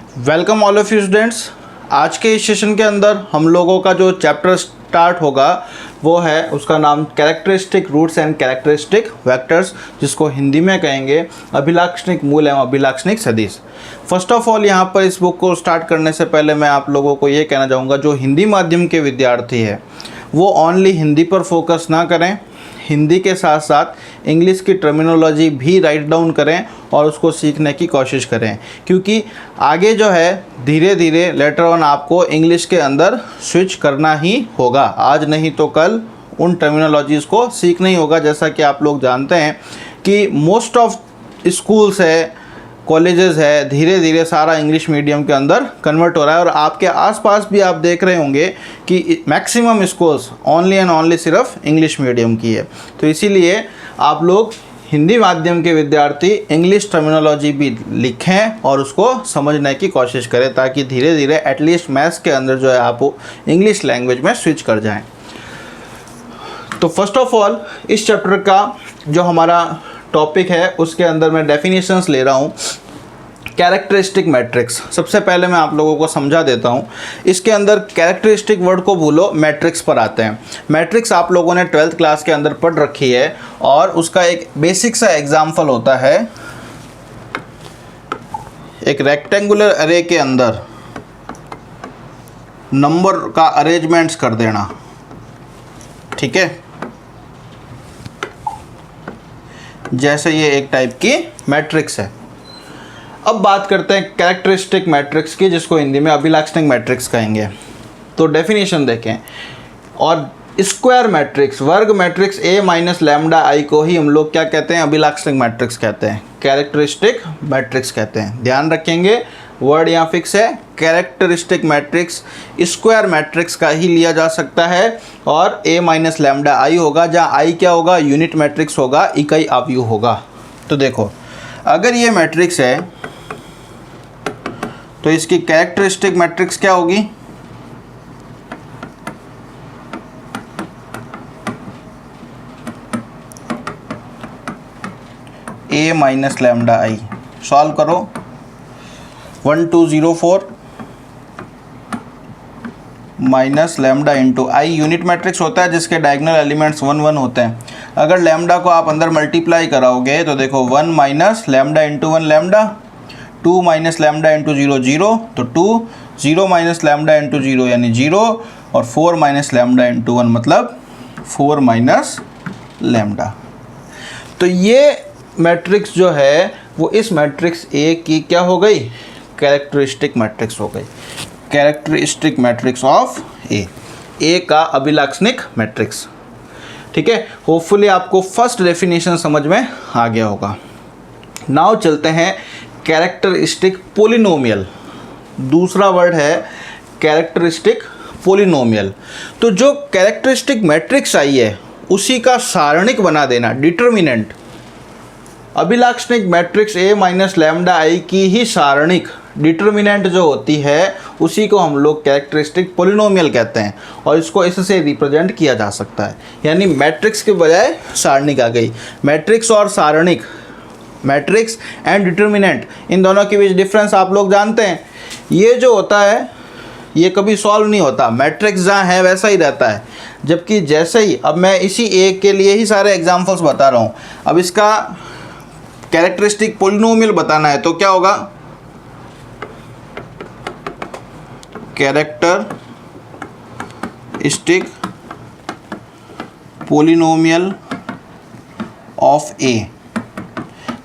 Welcome all of you students. आज के इस सेशन के अंदर हम लोगों का जो चैप्टर स्टार्ट होगा वो है, उसका नाम characteristic roots and characteristic vectors, जिसको हिंदी में कहेंगे अभिलाक्षणिक मूल एवं अभिलाक्षणिक सदिश। फर्स्ट ऑफ ऑल यहाँ पर इस बुक को स्टार्ट करने से पहले मैं आप लोगों को ये कहना चाहूँगा, जो हिंदी माध्यम के विद्यार्थी है वो ओनली हिंदी पर फोकस ना करें, हिंदी के साथ साथ इंग्लिश की टर्मिनोलॉजी भी राइट डाउन करें और उसको सीखने की कोशिश करें, क्योंकि आगे जो है धीरे धीरे लेटर ऑन आपको इंग्लिश के अंदर स्विच करना ही होगा। आज नहीं तो कल उन टर्मिनोलॉजीज़ को सीखना ही होगा। जैसा कि आप लोग जानते हैं कि मोस्ट ऑफ स्कूल्स है, कॉलेजेस है, धीरे धीरे सारा इंग्लिश मीडियम के अंदर कन्वर्ट हो रहा है और आपके आसपास भी आप देख रहे होंगे कि maximum schools only and only सिर्फ इंग्लिश मीडियम की है। तो इसीलिए आप लोग हिंदी माध्यम के विद्यार्थी इंग्लिश टर्मिनोलॉजी भी लिखें और उसको समझने की कोशिश करें, ताकि धीरे धीरे एटलीस्ट मैथ्स के अंदर जो है आप इंग्लिश लैंग्वेज में स्विच कर जाएं। तो फर्स्ट ऑफ ऑल इस चैप्टर का जो हमारा टॉपिक है उसके अंदर मैं डेफिनेशंस ले रहा हूँ। कैरेक्टरिस्टिक मैट्रिक्स सबसे पहले मैं आप लोगों को समझा देता हूँ। इसके अंदर कैरेक्टरिस्टिक वर्ड को भूलो, मैट्रिक्स पर आते हैं। मैट्रिक्स आप लोगों ने 12th क्लास के अंदर पढ़ रखी है और उसका एक बेसिक सा एग्जाम्पल होता है, एक रेक्टेंगुलर अरे के अंदर नंबर का अरेंजमेंट्स कर देना। ठीक है, जैसे ये एक टाइप की मैट्रिक्स है। अब बात करते हैं कैरेक्टरिस्टिक मैट्रिक्स की, जिसको हिंदी में अभिलाक्षणिक मैट्रिक्स कहेंगे। तो डेफिनेशन देखें, और स्क्वायर मैट्रिक्स, वर्ग मैट्रिक्स A माइनस लैम्डा आई को ही हम लोग क्या कहते हैं? अभिलाक्षणिक मैट्रिक्स कहते हैं, कैरेक्टरिस्टिक मैट्रिक्स कहते हैं। ध्यान रखेंगे, वर्ड यहाँ फिक्स है। कैरेक्टरिस्टिक मैट्रिक्स स्क्वायर मैट्रिक्स का ही लिया जा सकता है और A माइनस लैम्डा आई होगा, जहाँ आई क्या होगा? यूनिट मैट्रिक्स होगा, इकाई अवयव होगा। तो देखो, अगर ये मैट्रिक्स है तो इसकी कैरेक्टरिस्टिक मैट्रिक्स क्या होगी? A minus lambda I. Solve करो। 1 2 0 4 minus lambda into I unit matrix होता है, जिसके डायगोनल एलिमेंट्स 1 1 होते हैं। अगर लैम्डा को आप अंदर मल्टीप्लाई कराओगे तो देखो 1 minus lambda into 1 lambda, 2 minus lambda into 0 0, तो 2, 0 माइनस लैम्डा इंटू 0 यानी 0, और 4 माइनस लैम्डा इंटू 1 मतलब 4 माइनस लैम्डा। तो ये मैट्रिक्स जो है वो इस मैट्रिक्स A की क्या हो गई? कैरेक्टरिस्टिक मैट्रिक्स हो गई। कैरेक्टरिस्टिक मैट्रिक्स ऑफ A का अभिलाक्षणिक मैट्रिक्स। ठीक है, होपफुली आपको फर्स्ट डेफिनेशन समझ में आ गया होगा। नाउ चलते हैं कैरेक्टरिस्टिक पोलिनोमियल। दूसरा वर्ड है कैरेक्टरिस्टिक पोलिनोमियल। तो जो कैरेक्टरिस्टिक मैट्रिक्स आई है उसी का सारणिक बना देना, डिटर्मिनेंट। अभिलाक्षणिक matrix A minus lambda I की ही सारणिक डिटर्मिनेंट जो होती है उसी को हम लोग कैरेक्टरिस्टिक पोलिनोमियल कहते हैं, और इसको इससे रिप्रेजेंट किया जा सकता है। यानी मैट्रिक्स के बजाय सारणिक आ गई। मैट्रिक्स और सारणिक, मैट्रिक्स एंड डिटर्मिनेंट, इन दोनों के बीच डिफरेंस आप लोग जानते हैं। ये जो होता है ये कभी सॉल्व नहीं होता, मैट्रिक्स जहाँ है वैसा ही रहता है। जबकि जैसे ही, अब मैं इसी एक के लिए ही सारे एग्जाम्पल्स बता रहा हूँ, अब इसका कैरेक्टरिस्टिक पोलिनोमियल बताना है तो क्या होगा? Characteristic polynomial of A।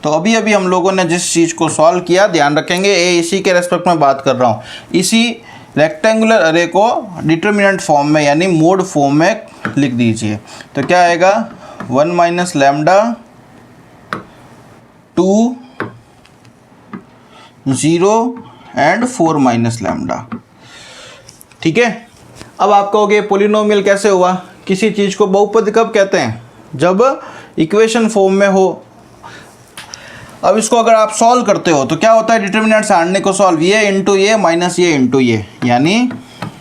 तो अभी अभी हम लोगों ने जिस चीज़ को सॉल्व किया, ध्यान रखेंगे A इसी के रेस्पेक्ट में बात कर रहा हूँ। इसी रेक्टेंगुलर अरे को डिटर्मिनेंट फॉर्म में यानी मोड फॉर्म में लिख दीजिए। तो क्या आएगा? 1 minus lambda 2 0 and 4 minus lambda. ठीक है, अब आप कहोगे पोलिनोमियल कैसे हुआ? किसी चीज़ को बहुपद कब कहते हैं? जब इक्वेशन फॉर्म में हो। अब इसको अगर आप सॉल्व करते हो तो क्या होता है? डिटर्मिनेंट सारणी को सॉल्व, ये इंटू ये माइनस ये इंटू ये, यानी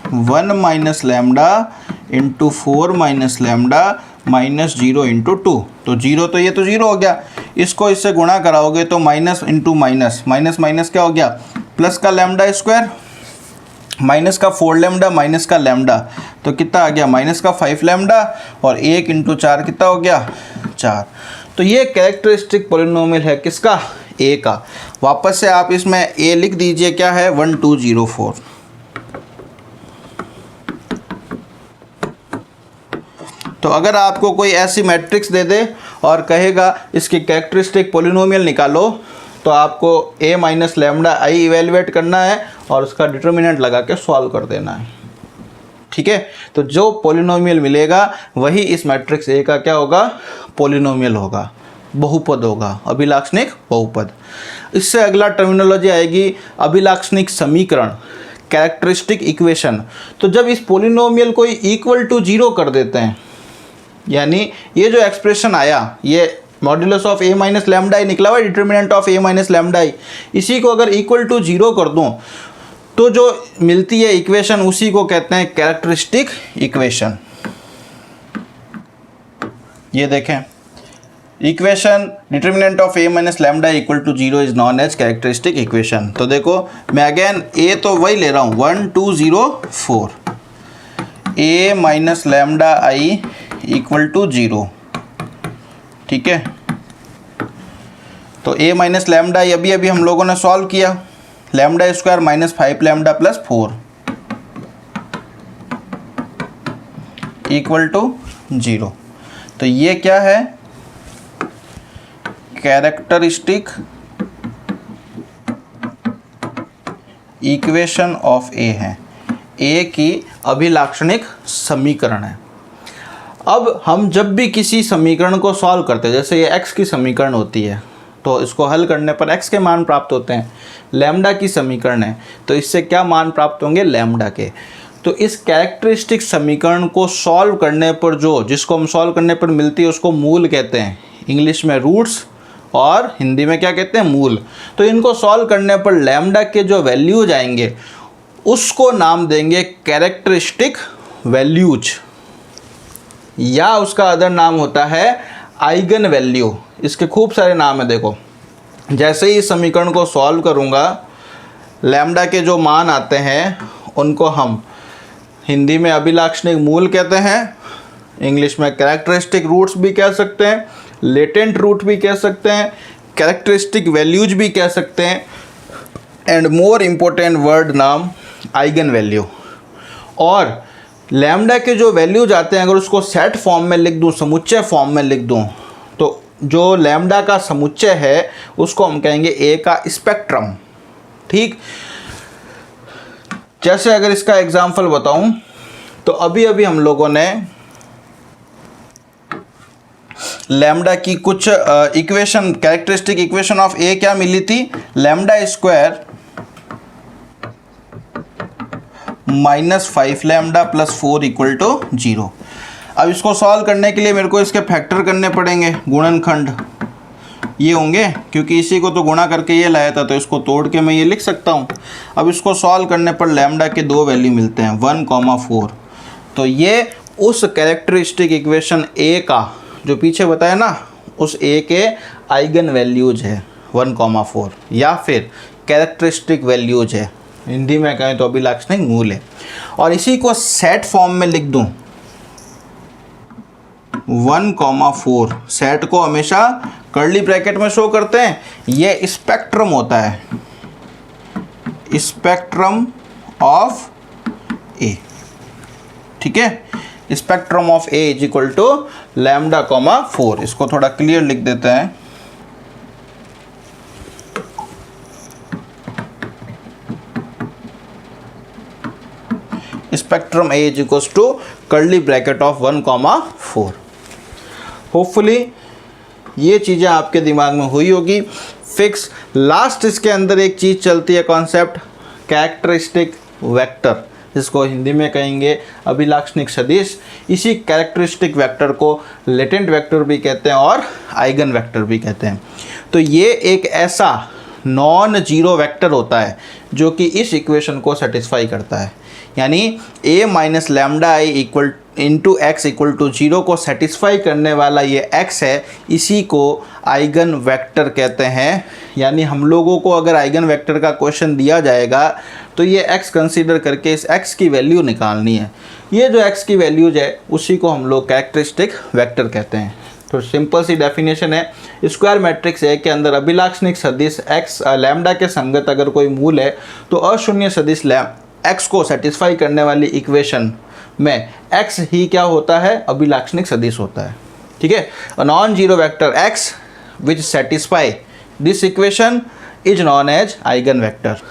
1 minus lambda into 4 minus lambda minus 0 into 2। तो 0 तो ये तो 0 हो गया, इसको इससे गुणा कराओगे तो minus into minus, minus minus क्या हो गया? प्लस का लैम्डा स्क्वायर माइनस का 4 लैम्डा माइनस का लैम्डा, तो कितना आ गया माइनस का 5 लैम्डा, और 1 × 4 कितना हो गया 4। तो ये कैरेक्टरिस्टिक पॉलिनोमियल है किसका, ए का। वापस से आप इसमें ए लिख दीजिए, क्या है 1 2 0 4। तो अगर आपको कोई ऐसी मैट्रिक्स दे दे और कहेगा इसकी कैरेक्टरिस्टिक पॉलिनोमियल निकालो, तो आपको a minus lambda I evaluate करना है और उसका डिटर्मिनेंट लगा के सॉल्व कर देना है। ठीक है, तो जो पॉलिनोमियल मिलेगा वही इस मैट्रिक्स ए का क्या होगा, पॉलिनोमियल होगा, बहुपद होगा, अभिलाक्षणिक बहुपद। इससे अगला टर्मिनोलॉजी आएगी अभिलाक्षणिक समीकरण, कैरेक्टरिस्टिक इक्वेशन। तो जब इस पॉलिनोमियल को इक्वल टू 0 कर देते हैं, यानी ये जो एक्सप्रेशन आया, ये modulus of A minus lambda I निकला हुआ determinant of A minus lambda I, इसी को अगर इक्वल टू 0 कर दूं तो जो मिलती है इक्वेशन उसी को कहते हैं कैरेक्टरिस्टिक इक्वेशन। ये देखें, equation determinant of A minus lambda equal to 0 is known as characteristic equation. तो देखो मैं अगेन ए तो वही ले रहा हूँ 1 2 0 4, A minus lambda I equal to 0। ठीक है, तो a माइनस लैम्डा अभी अभी हम लोगों ने सॉल्व किया, lambda square minus 5 lambda plus 4 equal to 0। तो ये क्या है, कैरेक्टरिस्टिक इक्वेशन ऑफ ए है, ए की अभिलाक्षणिक समीकरण है। अब हम जब भी किसी समीकरण को सॉल्व करते हैं, जैसे ये x की समीकरण होती है तो इसको हल करने पर x के मान प्राप्त होते हैं, लैम्डा की समीकरण है तो इससे क्या मान प्राप्त होंगे, लैम्डा के। तो इस कैरेक्टरिस्टिक समीकरण को सॉल्व करने पर जिसको हम सॉल्व करने पर मिलती है उसको मूल कहते हैं, इंग्लिश में रूट्स और हिंदी में क्या कहते हैं, मूल। तो इनको सॉल्व करने पर लैम्डा के जो वैल्यूज आएंगे उसको नाम देंगे कैरेक्टरिस्टिक वैल्यूज, या उसका अदर नाम होता है आइगन वैल्यू। इसके खूब सारे नाम है। देखो, जैसे ही इस समीकरण को सॉल्व करूँगा, लैम्डा के जो मान आते हैं उनको हम हिंदी में अभिलाक्षणिक मूल कहते हैं, इंग्लिश में कैरेक्टरिस्टिक रूट्स भी कह सकते हैं, लेटेंट रूट भी कह सकते हैं, कैरेक्टरिस्टिक वैल्यूज भी कह सकते हैं, एंड मोर इम्पोर्टेंट वर्ड नाम आइगन वैल्यू। और लैम्डा के जो वैल्यूज आते हैं अगर उसको सेट फॉर्म में लिख दूं, समुच्चय फॉर्म में लिख दूं, तो जो लैम्डा का समुच्चय है उसको हम कहेंगे ए का स्पेक्ट्रम। ठीक, जैसे अगर इसका एग्जाम्पल बताऊं तो अभी अभी हम लोगों ने लैम्डा की कुछ equation, characteristic equation of A क्या मिली थी, lambda square minus 5 lambda plus 4 equal to 0। अब इसको सॉल्व करने के लिए मेरे को इसके फैक्टर करने पड़ेंगे, गुणनखंड ये होंगे, क्योंकि इसी को तो गुणा करके ये लाया था तो इसको तोड़ के मैं ये लिख सकता हूँ। अब इसको सॉल्व करने पर लैम्डा के 2 वैल्यू मिलते हैं 1, 4। तो ये उस कैरेक्टरिस्टिक इक्वेशन ए का जो पीछे बताया ना, उस ए के आइगन वैल्यूज है 1, 4, या फिर कैरेक्टरिस्टिक वैल्यूज है, हिंदी में कहें तो अभिलाक्षणिक मूल है। और इसी को सेट फॉर्म में लिख दूं 1, 4, सेट को हमेशा कर्ली ब्रैकेट में शो करते हैं, ये स्पेक्ट्रम होता है, स्पेक्ट्रम ऑफ ए। ठीक है, spectrum of A is equal to lambda 4। इसको थोड़ा क्लियर लिख देते हैं, spectrum A is equal to curly bracket of 1, 4। Hopefully ये चीज़ें आपके दिमाग में हुई होगी फिक्स। लास्ट इसके अंदर एक चीज़ चलती है, कॉन्सेप्ट कैरेक्टरिस्टिक वेक्टर, जिसको हिंदी में कहेंगे अभिलाक्षणिक सदिश। इसी कैरेक्टरिस्टिक वेक्टर को लेटेंट वेक्टर भी कहते हैं और आइगन वेक्टर भी कहते हैं। तो ये एक ऐसा नॉन जीरो वेक्टर होता है जो कि इस इक्वेशन को सेटिस्फाई करता है, यानी a minus lambda I equal into x equal to 0 को सेटिस्फाई करने वाला ये x है, इसी को आइगन वेक्टर कहते हैं। यानी हम लोगों को अगर आइगन वेक्टर का क्वेश्चन दिया जाएगा तो ये x कंसीडर करके इस x की वैल्यू निकालनी है। ये जो x की वैल्यूज है उसी को हम लोग कैरेक्टरिस्टिक वेक्टर कहते हैं। तो सिंपल सी डेफिनेशन है, स्क्वायर मैट्रिक्स ए के अंदर अभिलाक्षणिक सदिश x लैम्डा के संगत अगर कोई मूल है तो अशून्य सदिश x को सेटिस्फाई करने वाली इक्वेशन में x ही क्या होता है, अभिलाक्षणिक सदिश होता है। ठीक है, a non zero vector x which satisfy this equation is known as eigenvector.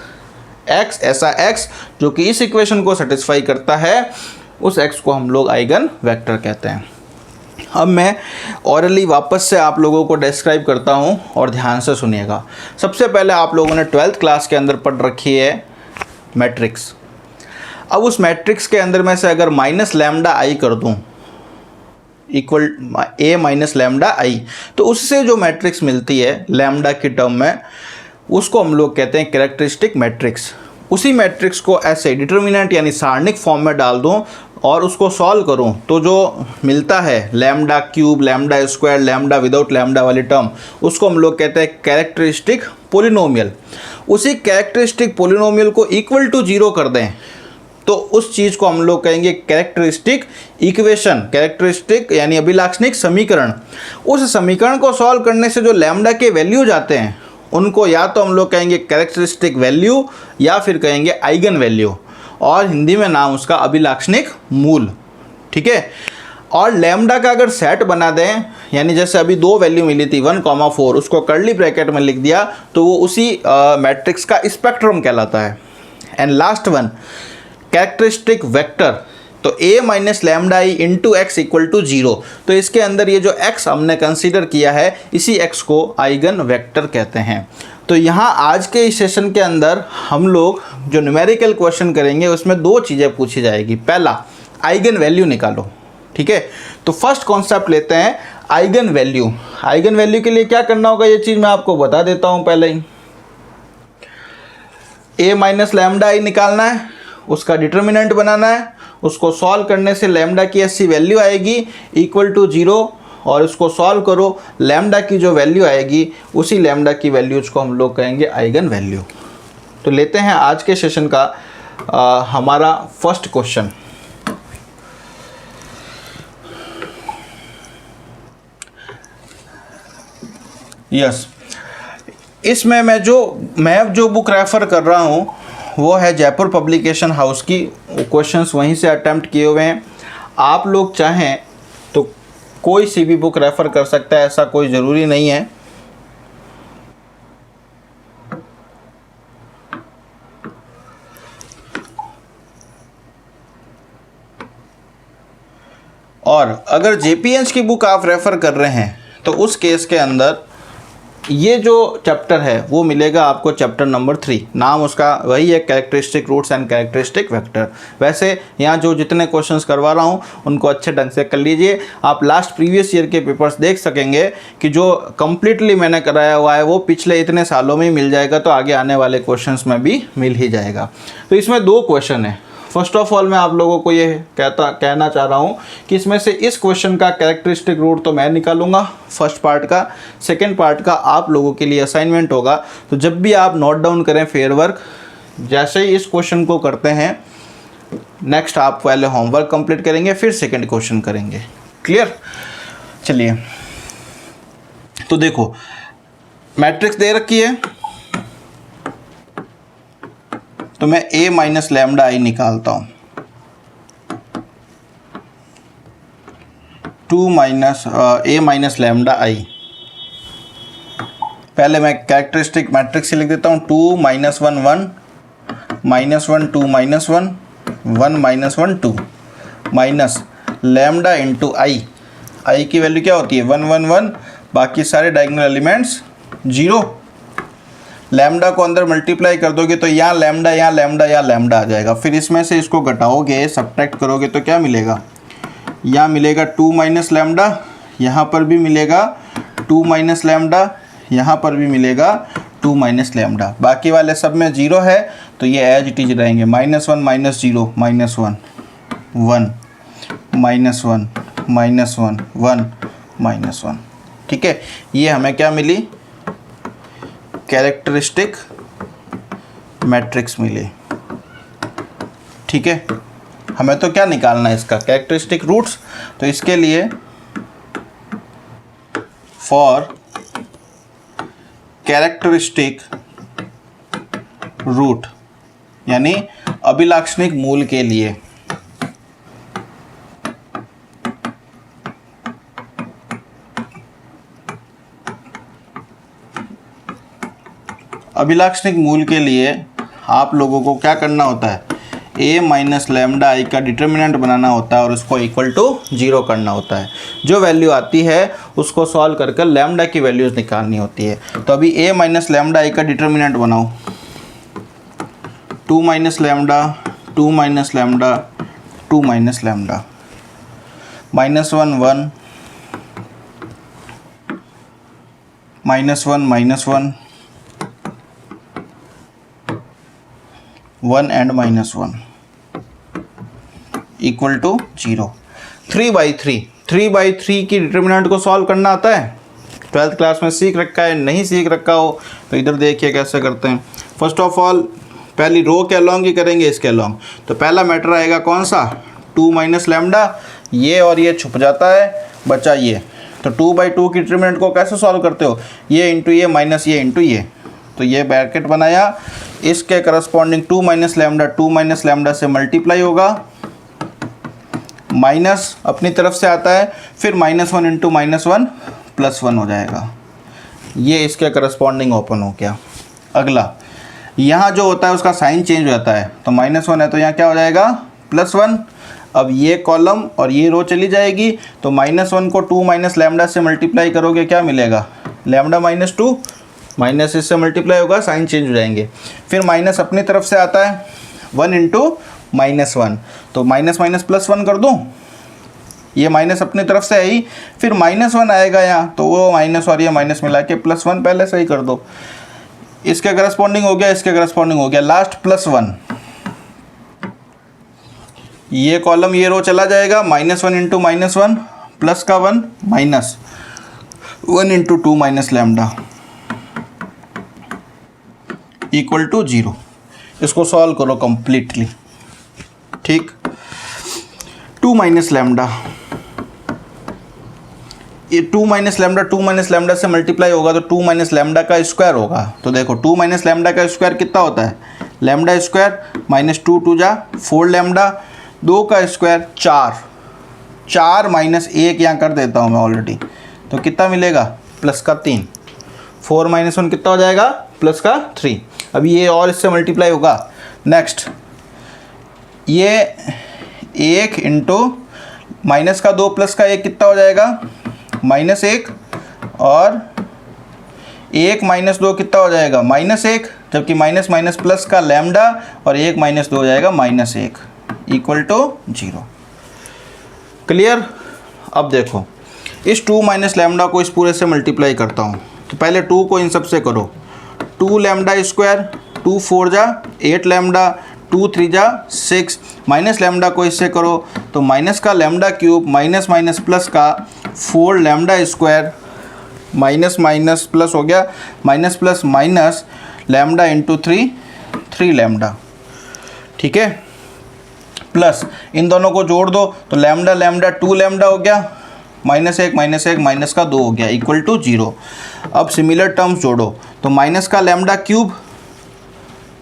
x ऐसा x जो कि इस इक्वेशन को सेटिस्फाई करता है, उस x को हम लोग आइगन वेक्टर कहते हैं। अब मैं ऑरली वापस से आप लोगों को डिस्क्राइब करता हूं और ध्यान से सुनिएगा। सबसे पहले आप लोगों ने 12th क्लास के अंदर पढ़ रखी है मैट्रिक्स। अब उस मैट्रिक्स के अंदर में से अगर माइनस लैम्डा आई कर दूं इक्वल a माइनस लैम्डा आई, तो उससे जो मैट्रिक्स मिलती है लैम्डा की टर्म में, उसको हम लोग कहते हैं कैरेक्टरिस्टिक मैट्रिक्स। उसी मैट्रिक्स को ऐसे डिटर्मिनेंट यानी सारणिक फॉर्म में डाल दूं और उसको सॉल्व करूं तो जो मिलता है lambda cube, lambda square, lambda without lambda वाली टर्म, उसको हम लोग कहते हैं कैरेक्टरिस्टिक पोलिनोमियल। उसी कैरेक्टरिस्टिक पोलिनोमियल को इक्वल टू 0 कर दें तो उस चीज़ को हम लोग कहेंगे कैरेक्टरिस्टिक इक्वेशन। कैरेक्टरिस्टिक यानी अभिलाक्षणिक समीकरण। उस समीकरण को सॉल्व करने से जो लैम्डा के वैल्यूज आते हैं उनको या तो हम लोग कहेंगे कैरेक्टरिस्टिक वैल्यू या फिर कहेंगे आइगन वैल्यू, और हिंदी में नाम उसका अभिलाक्षणिक मूल। ठीक है, और लैम्डा का अगर सेट बना दें, यानी जैसे अभी 2 वैल्यू मिली थी 1,4, उसको कर्ली ब्रैकेट में लिख दिया तो वो उसी मैट्रिक्स का स्पेक्ट्रम कहलाता है। And last one characteristic vector, तो a minus lambda I into x equal to 0। तो इसके अंदर ये जो x हमने कंसीडर किया है, इसी x को आइगन वेक्टर कहते हैं। तो यहाँ आज के इस सेशन के अंदर हम लोग जो न्यूमेरिकल क्वेश्चन करेंगे उसमें 2 चीज़ें पूछी जाएगी। पहला, आइगन वैल्यू निकालो। ठीक है, तो फर्स्ट कॉन्सेप्ट लेते हैं आइगन वैल्यू। आइगन वैल्यू के लिए क्या करना होगा ये चीज़ मैं आपको बता देता हूँ पहले ही। a माइनस लैम्डा आई निकालना है, उसका डिटर्मिनेंट बनाना है, उसको सॉल्व करने से लैम्डा की ऐसी वैल्यू आएगी इक्वल टू 0, और इसको सॉल्व करो, लैम्डा की जो वैल्यू आएगी उसी लैम्डा की वैल्यूज को हम लोग कहेंगे आइगन वैल्यू। तो लेते हैं आज के सेशन का हमारा फर्स्ट क्वेश्चन। यस, इसमें मैं जो बुक रेफ़र कर रहा हूँ वो है जयपुर पब्लिकेशन हाउस की। क्वेश्चंस वहीं से अटेम्प्ट किए हुए हैं। आप लोग चाहें तो कोई सी भी बुक रेफ़र कर सकता है, ऐसा कोई ज़रूरी नहीं है। और अगर जेपीएच की बुक आप रेफ़र कर रहे हैं तो उस केस के अंदर ये जो चैप्टर है वो मिलेगा आपको चैप्टर नंबर 3। नाम उसका वही है, characteristic roots and characteristic vector. वैसे यहाँ जो जितने क्वेश्चंस करवा रहा हूँ उनको अच्छे ढंग से कर लीजिए। आप लास्ट प्रीवियस ईयर के पेपर्स देख सकेंगे कि जो कम्प्लीटली मैंने कराया हुआ है वो पिछले इतने सालों में ही मिल जाएगा, तो आगे आने वाले क्वेश्चंस में भी मिल ही जाएगा। तो इसमें 2 क्वेश्चन है। फर्स्ट ऑफ ऑल मैं आप लोगों को ये कहना चाह रहा हूँ कि इसमें से इस क्वेश्चन का कैरेक्टरिस्टिक रूट तो मैं निकालूंगा फर्स्ट पार्ट का। सेकंड पार्ट का आप लोगों के लिए असाइनमेंट होगा, तो जब भी आप नोट डाउन करें फेयर वर्क, जैसे ही इस क्वेश्चन को करते हैं नेक्स्ट आप पहले होमवर्क कंप्लीट करेंगे, फिर सेकेंड क्वेश्चन करेंगे। क्लियर? चलिए, तो देखो मैट्रिक्स दे रखी है, तो मैं a माइनस लैम्डा आई निकालता हूँ। 2 minus a minus lambda I. पहले मैं कैरेक्टरिस्टिक मैट्रिक्स से लिख देता हूँ। 2 minus 1 1 minus 1 2 minus 1 1 minus 1 2 minus lambda into I. I की वैल्यू क्या होती है 1 1 1, बाकी सारे डायगोनल एलिमेंट्स 0। लैम्डा को अंदर मल्टीप्लाई कर दोगे तो यहाँ लैम्डा यहाँ लैम्डा यहाँ लैम्डा आ जाएगा। फिर इसमें से इसको घटाओगे, सब्ट्रैक्ट करोगे तो क्या मिलेगा, यहाँ मिलेगा 2 माइनस लैम्डा, यहाँ पर भी मिलेगा 2 माइनस लैम्डा, यहाँ पर भी मिलेगा 2 माइनस लैम्डा। बाकी वाले सब में 0 है तो ये एज इट इज रहेंगे। -1 minus 0 minus 1 1 minus 1 minus 1 1 minus 1। ठीक है, ये हमें क्या मिली, कैरेक्टरिस्टिक मैट्रिक्स मिली। ठीक है, हमें तो क्या निकालना है इसका, कैरेक्टरिस्टिक रूट्स। तो इसके लिए फॉर कैरेक्टरिस्टिक रूट यानी अभिलाक्षणिक मूल के लिए, अभिलाक्षणिक मूल के लिए आप लोगों को क्या करना होता है, a माइनस लैम्डा आई का डिटर्मिनेंट बनाना होता है और उसको इक्वल टू 0 करना होता है। जो वैल्यू आती है उसको सॉल्व करके लैम्डा की वैल्यूज़ निकालनी होती है। तो अभी a माइनस लैम्डा आई का डिटर्मिनेंट बनाओ, 2 minus lambda, 2 minus lambda, 2 minus lambda, -1 1, -1 -1, 1 and -1 equal to 0। 3/3, 3/3 की डिटर्मिनेंट को सॉल्व करना आता है, 12th क्लास में सीख रखा है, नहीं सीख रखा हो तो इधर देखिए कैसे करते हैं। फर्स्ट ऑफ ऑल पहली रो के अलॉन्ग ही करेंगे, इसके अलॉन्ग। तो पहला मैटर आएगा कौन सा, 2 माइनस लैम्डा, ये और ये छुप जाता है, बचा ये। तो 2/2 की डिटर्मिनेंट को कैसे सॉल्व करते हो, ये इंटू ये माइनस ये इंटू ये, तो ये ब्रैकेट बनाया, इसके corresponding 2 minus lambda 2 minus lambda से मल्टीप्लाई होगा, माइनस अपनी तरफ से आता है, फिर -1 इंटू -1 +1 हो जाएगा। ये इसके करस्पॉन्डिंग ओपन हो गया। अगला यहाँ जो होता है उसका साइन चेंज हो जाता है, तो -1 है तो यहाँ क्या हो जाएगा +1। अब ये कॉलम और ये रो चली जाएगी, तो -1 को 2 माइनस लैम्डा से मल्टीप्लाई करोगे, क्या मिलेगा, लैम्डा -2, माइनस इससे मल्टीप्लाई होगा, साइन चेंज हो जाएंगे। फिर माइनस अपनी तरफ से आता है, 1 इंटू -1, तो माइनस माइनस +1 कर दूँ, ये माइनस अपनी तरफ से है ही, फिर -1 आएगा यहाँ, तो वो माइनस और ये माइनस मिला के +1 पहले से ही कर दो। इसके करस्पॉन्डिंग हो गया, इसके करस्पॉन्डिंग हो गया, लास्ट +1, ये कॉलम ये रो चला जाएगा, -1 इंटू -1 प्लस का 1 minus 1 into 2 minus lambda equal to 0। इसको सॉल्व करो कंप्लीटली। ठीक, 2 माइनस लैम्डा, ये 2 माइनस लैम्डा 2 माइनस लैम्डा से मल्टीप्लाई होगा तो 2 माइनस लैम्डा का स्क्वायर होगा। तो देखो 2 माइनस लैम्डा का स्क्वायर कितना होता है, लैम्डा स्क्वायर -2 2 जा 4 लैम्डा, 2 का स्क्वायर 4, 4 माइनस 1 यहाँ कर देता हूँ मैं ऑलरेडी, तो कितना मिलेगा प्लस का 3, 4 माइनस 1 कितना हो जाएगा प्लस का 3। अभी ये और इससे मल्टीप्लाई होगा। नेक्स्ट ये 1 इंटू माइनस का 2 प्लस का 1 कितना हो जाएगा -1, और 1 माइनस 2 कितना हो जाएगा -1, जबकि माइनस माइनस प्लस का लैम्डा और 1 माइनस 2 हो जाएगा -1 इक्वल टू 0। क्लियर। अब देखो इस 2 माइनस लैम्डा को इस पूरे से मल्टीप्लाई करता हूँ, तो पहले 2 को इन सब से करो, 2 लैम्डा स्क्वायर, 2 4 जा 8 लैम्डा, 2 3 जा 6, माइनस लैम्डा को इससे करो तो माइनस का lambda cube minus minus plus का 4 lambda square, minus minus plus हो गया, minus plus minus lambda into 3 3 lambda. ठीक है, प्लस इन दोनों को जोड़ दो तो लैम्डा लैम्डा 2 लैम्डा हो गया, -1 -1 माइनस का 2 हो गया इक्वल टू 0। अब सिमिलर टर्म्स जोड़ो तो माइनस का लैम्डा क्यूब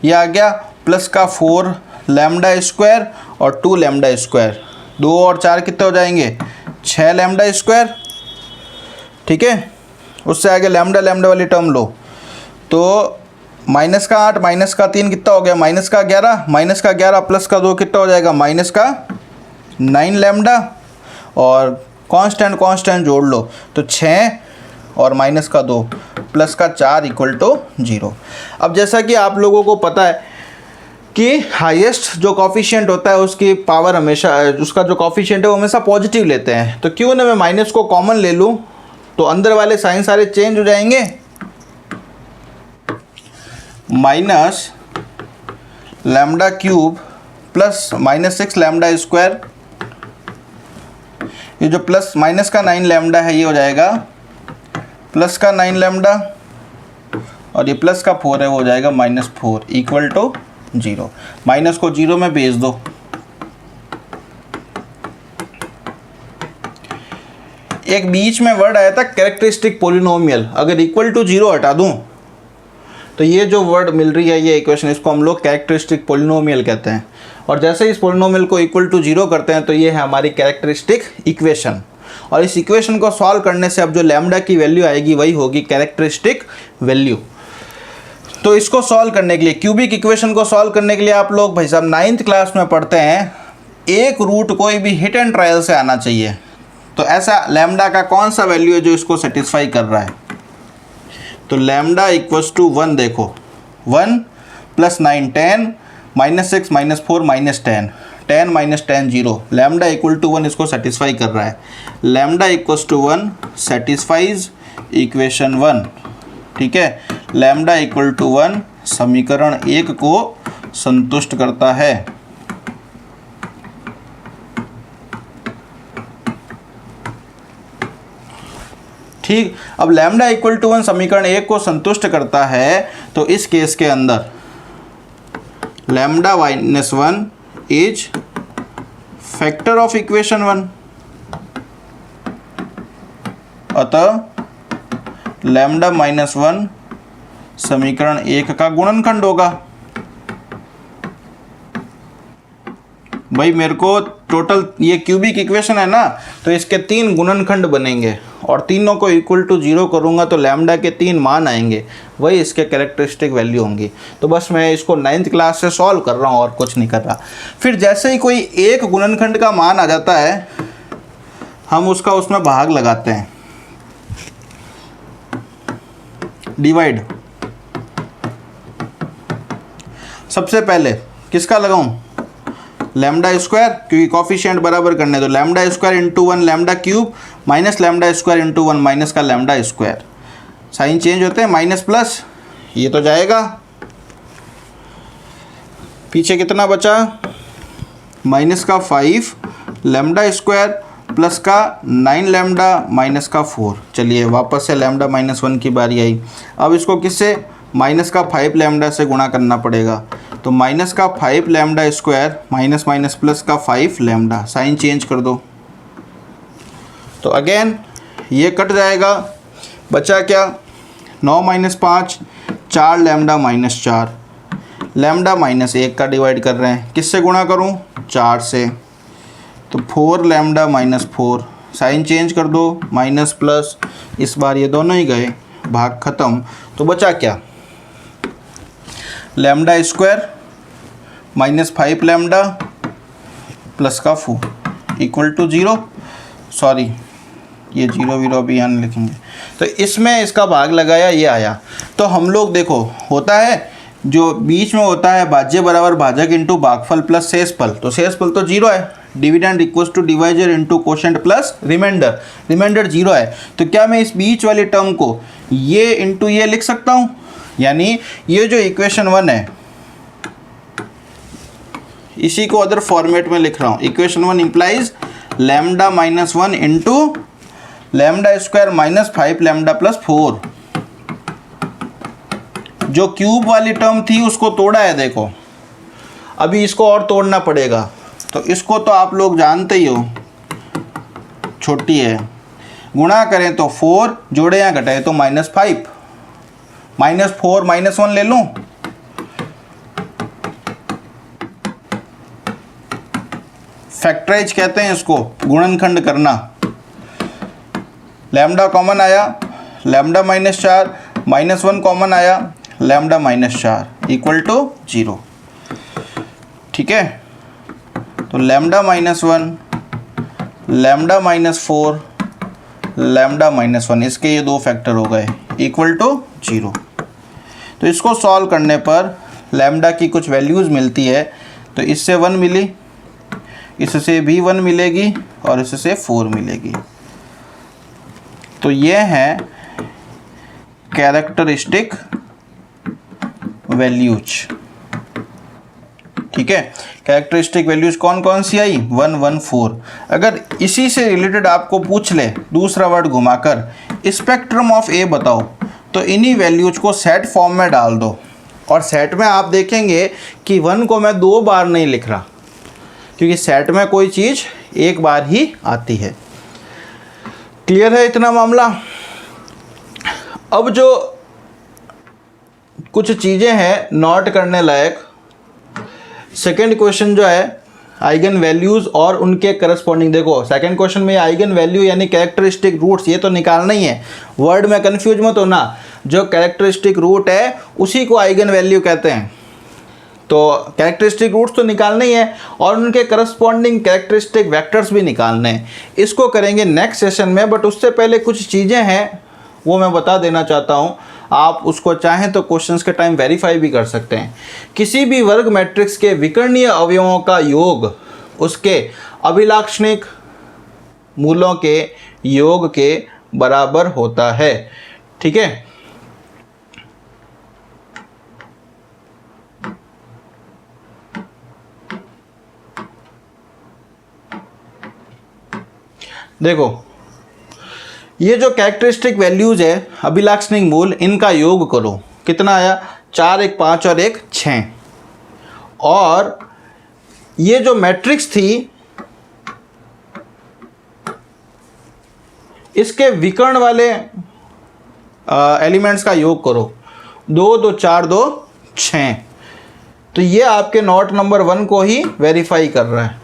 ये आ गया, प्लस का 4 लैम्डा स्क्वायर और 2 लैम्डा स्क्वायर, 2 और 4 कितने हो जाएंगे 6 लैम्डा स्क्वायर। ठीक है, उससे आगे लैम्डा लैम्डा वाली टर्म लो, तो माइनस का 8 माइनस का 3 कितना हो गया माइनस का 11, माइनस का 11 प्लस का 2 कितना हो जाएगा माइनस का 9 लैम्डा, और कांस्टेंट कांस्टेंट जोड़ लो तो 6 और माइनस का 2 प्लस का 4 इक्वल टू 0। अब जैसा कि आप लोगों को पता है कि हाईएस्ट जो कॉफिशिएंट होता है उसकी पावर हमेशा, उसका जो कॉफिशिएंट है वो हमेशा पॉजिटिव लेते हैं, तो क्यों ना मैं माइनस को कॉमन ले लूँ तो अंदर वाले साइन सारे चेंज हो जाएंगे। Minus lambda cube plus -6 lambda square, ये जो प्लस माइनस का 9 लैम्डा है ये हो जाएगा प्लस का 9 लैम्डा और ये प्लस का 4 है, वो हो जाएगा -4 इक्वल टू 0। माइनस को 0 में भेज दो। एक बीच में वर्ड आया था कैरेक्टरिस्टिक पोलिनोमियल, अगर इक्वल टू 0 हटा दूं तो ये जो वर्ड मिल रही है ये इक्वेशन, इसको हम लोग कैरेक्टरिस्टिक पोलिनोमियल कहते हैं। और जैसे इस पोलिनोमियल को इक्वल टू 0 करते हैं तो ये है हमारी कैरेक्टरिस्टिक इक्वेशन। और इस इक्वेशन को सॉल्व करने से अब जो लैम्डा की वैल्यू आएगी वही होगी कैरेक्टरिस्टिक वैल्यू। तो इसको सॉल्व करने के लिए, क्यूबिक इक्वेशन को सॉल्व करने के लिए आप लोग भाई साहब 9th क्लास में पढ़ते हैं, एक रूट कोई भी हिट एंड ट्रायल से आना चाहिए। तो ऐसा लैम्डा का कौन सा वैल्यू है जो इसको सेटिस्फाई कर रहा है? तो लैम्डा इक्वल्स टू 1, देखो 1 + 9 10 -6 -4 -10 10 - 10 0, लैम्डा इक्वल टू 1 इसको सेटिस्फाई कर रहा है। Lambda equals to 1 satisfies equation 1, ठीक है। लैम्डा इक्वल टू 1 समीकरण 1 को संतुष्ट करता है। ठीक, अब लैम्डा इक्वल टू 1 समीकरण 1 को संतुष्ट करता है तो इस केस के अंदर lambda -1 is factor of equation 1, अतः लैम्डा -1 समीकरण 1 का गुणनखंड होगा। भाई मेरे को टोटल, ये क्यूबिक इक्वेशन है ना, तो इसके 3 गुणनखंड बनेंगे और तीनों को इक्वल टू 0 करूँगा तो लैम्डा के 3 मान आएंगे, वही इसके कैरेक्टरिस्टिक वैल्यू होंगी। तो बस मैं इसको 9th क्लास से सॉल्व कर रहा हूँ और कुछ नहीं कर रहा। फिर जैसे ही कोई एक गुणनखंड का मान आ जाता है हम उसका उसमें भाग लगाते हैं, डिवाइड। सबसे पहले किसका लगाऊं? लैम्डा स्क्वायर, क्योंकि कॉफिशिएंट बराबर करने, तो lambda square into 1 lambda cube minus lambda square into 1 minus का लैम्डा स्क्वायर। साइन चेंज होते हैं, माइनस प्लस, ये तो जाएगा। पीछे कितना बचा? माइनस का 5 लैम्डा स्क्वायर प्लस का 9 लैम्डा माइनस का 4। चलिए वापस से लैम्डा -1 की बारी आई। अब इसको किससे? माइनस का 5 लैम्डा से गुणा करना पड़ेगा। तो माइनस का 5 lambda square minus minus plus का 5 लैम्डा, साइन चेंज कर दो तो अगेन ये कट जाएगा। बचा क्या? 9 - 5 4 लैम्डा -4, लैम्डा -1 का डिवाइड कर रहे हैं, किससे गुणा करूं? 4 से, तो 4 लैम्डा -4, साइन चेंज कर दो, माइनस प्लस, इस बार ये दोनों ही गए, भाग खत्म। तो बचा क्या? लैम्डा स्क्वायर -5 लैम्डा प्लस का 4 इक्वल टू 0। सॉरी, ये 0 0 अभी यहाँ लिखेंगे। तो इसमें इसका भाग लगाया, ये आया। तो हम लोग देखो, होता है जो बीच में होता है भाज्य बराबर भाजक इंटू भागफल प्लस शेषफल, तो शेषफल तो 0 है। Dividend equals to divisor into quotient plus remainder, remainder 0 है। तो क्या मैं इस बीच वाली टर्म को ये इंटू ये लिख सकता हूँ? यानी ये जो इक्वेशन 1 है इसी को अदर फॉर्मेट में लिख रहा हूँ। Equation 1 implies lambda -1 into lambda square -5 lambda plus 4। जो क्यूब वाली टर्म थी उसको तोड़ा है, देखो अभी इसको और तोड़ना पड़ेगा। तो इसको तो आप लोग जानते ही हो, छोटी है, गुणा करें तो 4, जोड़े या घटाए तो -5, -4 -1 ले लूं, फैक्टराइज कहते हैं इसको, गुणनखंड करना। लैम्डा कॉमन आया, लैम्डा -4, -1 कॉमन आया, लैम्डा -4 इक्वल टू 0। ठीक है, तो लैम्डा -1, लैम्डा -4, लैम्डा -1, इसके ये 2 फैक्टर हो गए इक्वल टू 0। तो इसको सॉल्व करने पर लैम्डा की कुछ वैल्यूज़ मिलती है। तो इससे 1 मिली, इससे भी 1 मिलेगी और इससे 4 मिलेगी। तो ये है कैरेक्टरिस्टिक वैल्यूज। ठीक है। कैरेक्टरिस्टिक वैल्यूज कौन कौन सी आई, 1 1 4। अगर इसी से रिलेटेड आपको पूछ ले दूसरा वर्ड घुमाकर स्पेक्ट्रम ऑफ ए बताओ, तो इन्हीं वैल्यूज को सेट फॉर्म में डाल दो। और सेट में आप देखेंगे कि 1 को मैं 2 बार नहीं लिख रहा, क्योंकि सेट में कोई चीज़ एक बार ही आती है। क्लियर है इतना मामला। अब जो कुछ चीज़ें हैं नोट करने लायक, सेकेंड क्वेश्चन जो है आइगन वैल्यूज़ और उनके करस्पॉन्डिंग, देखो सेकेंड क्वेश्चन में आइगन वैल्यू यानी कैरेक्टरिस्टिक रूट्स ये तो निकालना ही है, वर्ड में कंफ्यूज मत होना। जो कैरेक्टरिस्टिक रूट है उसी को आइगन वैल्यू कहते हैं। तो कैरेक्टरिस्टिक रूट्स तो निकालने ही है और उनके करस्पॉन्डिंग कैरेक्टरिस्टिक वेक्टर्स भी निकालने हैं। इसको करेंगे नेक्स्ट सेशन में, बट उससे पहले कुछ चीज़ें हैं वो मैं बता देना चाहता हूँ। आप उसको चाहें तो क्वेश्चंस के टाइम वेरीफाई भी कर सकते हैं। किसी भी वर्ग मैट्रिक्स के विकर्णीय अवयवों का योग उसके अभिलाक्षणिक मूलों के योग के बराबर होता है। ठीक है, देखो ये जो कैरेक्टरिस्टिक वैल्यूज है अभिलाक्षणिक मूल, इनका योग करो, कितना आया 4 1 5 और 1 6। और ये जो मैट्रिक्स थी इसके विकर्ण वाले एलिमेंट्स का योग करो, 2 2 4 2 6। तो ये आपके नोट नंबर 1 को ही वेरीफाई कर रहा है।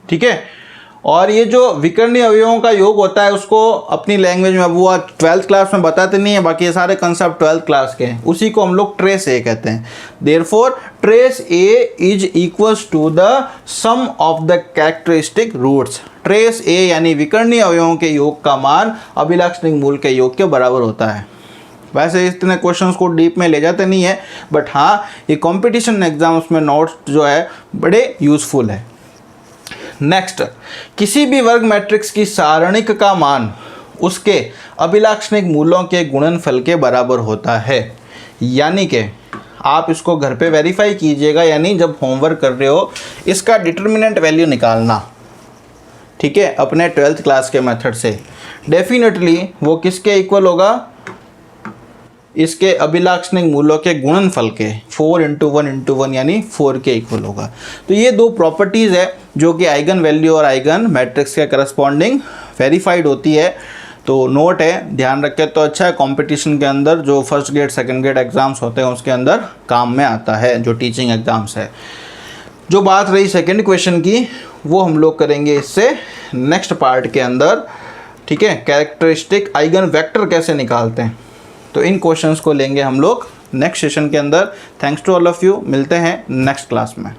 ठीक है, और ये जो विकर्णीय अवयवों का योग होता है उसको अपनी लैंग्वेज में, अब वो 12th क्लास में बताते नहीं है, बाकी ये सारे कंसेप्ट 12th क्लास के हैं, उसी को हम लोग ट्रेस ए कहते हैं। Therefore trace A is equals to the sum of the characteristic roots. Trace A यानी विकर्णीय अवयवों के योग का मान अभिलाक्षणिक मूल के योग के बराबर होता है। वैसे इतने क्वेश्चंस को डीप में ले जाते नहीं है, बट हाँ ये कंपटीशन एग्जाम्स में नोट्स जो है बड़े यूजफुल है। नेक्स्ट, किसी भी वर्ग मैट्रिक्स की सारणिक का मान उसके अभिलाक्षणिक मूलों के गुणनफल के बराबर होता है। यानी कि आप इसको घर पे वेरीफाई कीजिएगा, यानी जब होमवर्क कर रहे हो इसका डिटर्मिनेंट वैल्यू निकालना, ठीक है, अपने 12th क्लास के मेथड से। डेफिनेटली वो किसके इक्वल होगा, इसके अभिलाक्षणिक मूलों के गुणनफल के, 4 × 1 × 1 यानी 4 के इक्वल होगा। तो ये दो प्रॉपर्टीज़ है जो कि आइगन वैल्यू और आइगन मैट्रिक्स के करस्पॉन्डिंग वेरीफाइड होती है। तो नोट है, ध्यान रखें तो अच्छा है। कंपटीशन के अंदर जो first grade second grade exams होते हैं उसके अंदर काम में आता है, जो टीचिंग एग्ज़ाम्स है। जो बात रही सेकेंड क्वेश्चन की, वो हम लोग करेंगे इससे नेक्स्ट पार्ट के अंदर। ठीक है, कैरेक्टरिस्टिक आइगन वेक्टर कैसे निकालते हैं, तो इन क्वेश्चंस को लेंगे हम लोग नेक्स्ट सेशन के अंदर। Thanks to all of you, मिलते हैं नेक्स्ट क्लास में।